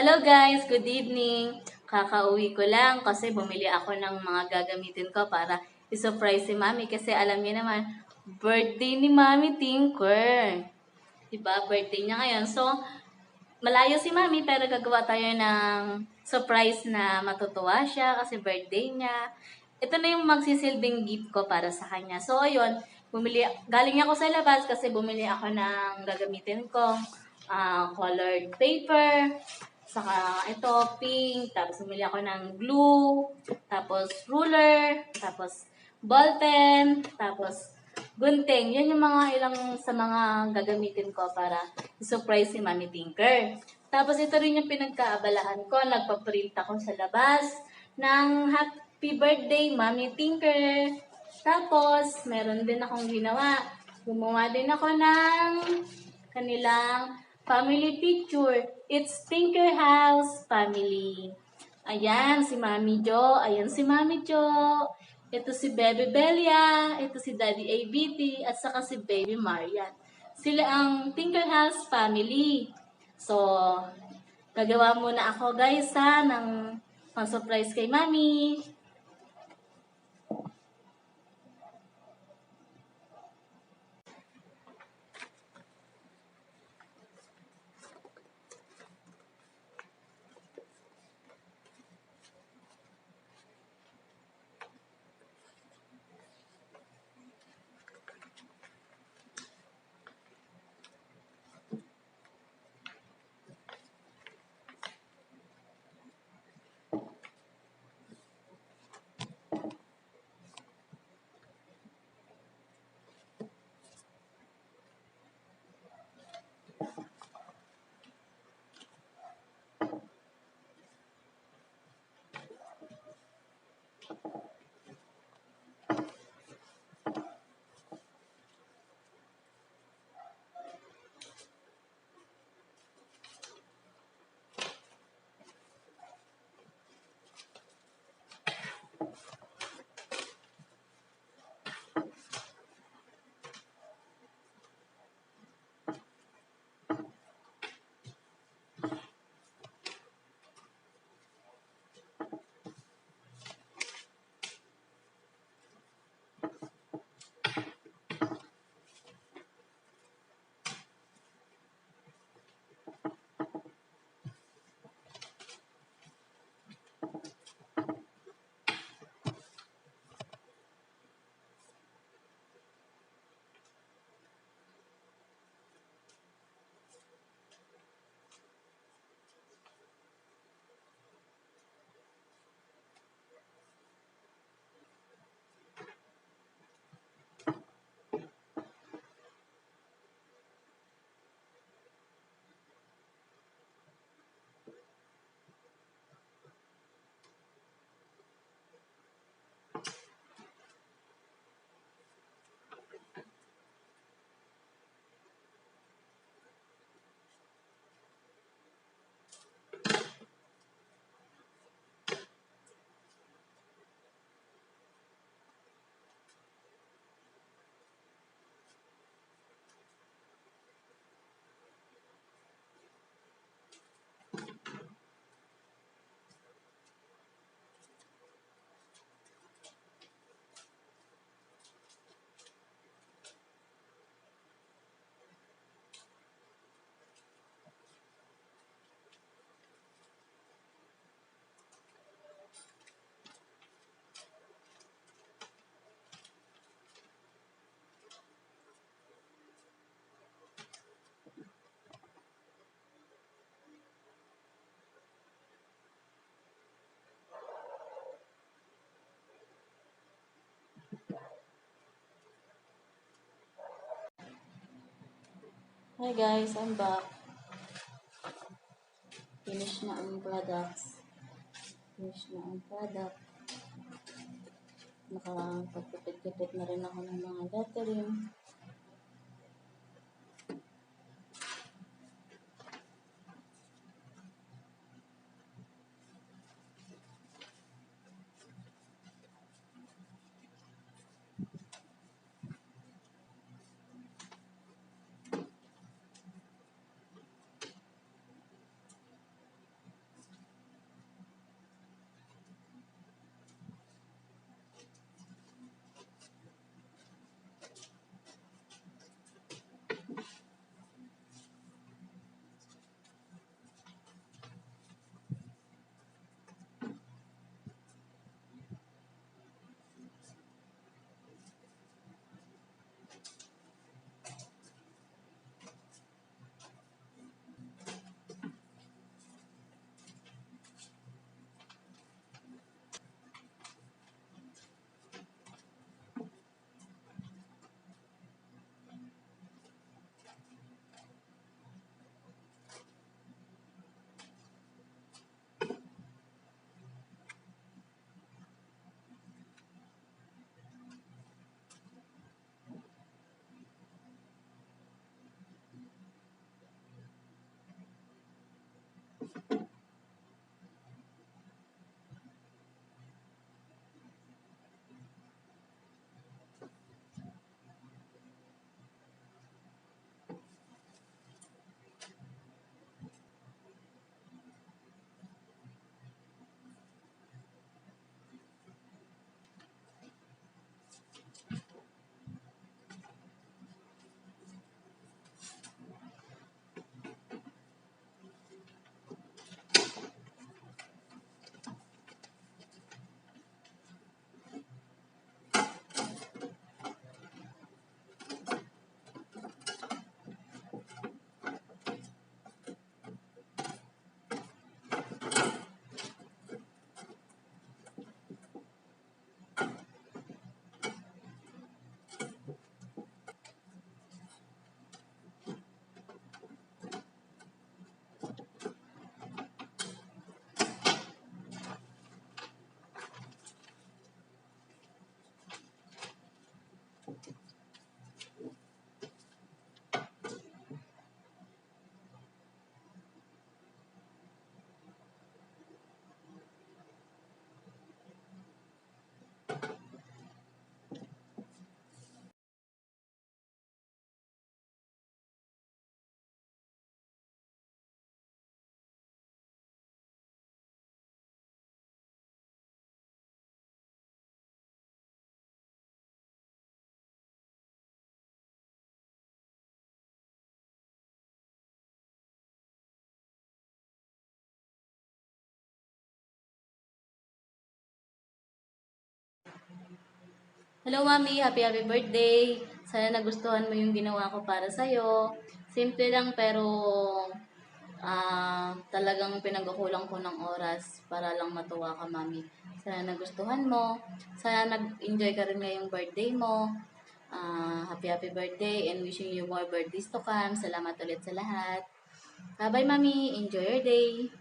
Hello guys, good evening. Kakauwi ko lang kasi bumili ako ng mga gagamitin ko para i-surprise si Mami kasi alam niyo naman, birthday ni Mami Tinker. Diba? Birthday niya ngayon. So, malayo si Mami pero gagawa tayo ng surprise na matutuwa siya kasi birthday niya. Ito na yung magsisilbing gift ko para sa kanya. So, ayun, galing ako sa labas kasi bumili ako ng gagamitin kong colored paper, saka ito, pink, tapos bumili ako ng glue, tapos ruler, tapos ball pen, tapos gunting. Yan yung mga ilang sa mga gagamitin ko para surprise si Mami Tinker. Tapos ito rin yung pinagkaabalahan ko. Nagpa-print ako sa labas ng Happy Birthday, Mami Tinker. Tapos, meron din akong ginawa. Gumawa din ako ng kanilang family picture. It's Tinker House Family. Ayan, si Mami Jo. Ayan si Mami Jo. Ito si Baby Belia. Ito si Daddy ABT. At saka si Baby Marian. Sila ang Tinker House Family. So, gagawa muna ako guys ha ng pang-surprise kay Mami. Hi guys, I'm back. Finish na ang products. Nakapagpipit-pipit na rin ako ng mga lettering. Hello, Mami. Happy, happy birthday. Sana nagustuhan mo yung ginawa ko para sa'yo. Simple lang pero talagang pinagkukulang ko ng oras para lang matuwa ka, Mami. Sana nagustuhan mo. Sana nag-enjoy ka rin ngayong birthday mo. Happy, happy birthday and wishing you more birthdays to come. Salamat ulit sa lahat. Bye, Mami. Enjoy your day.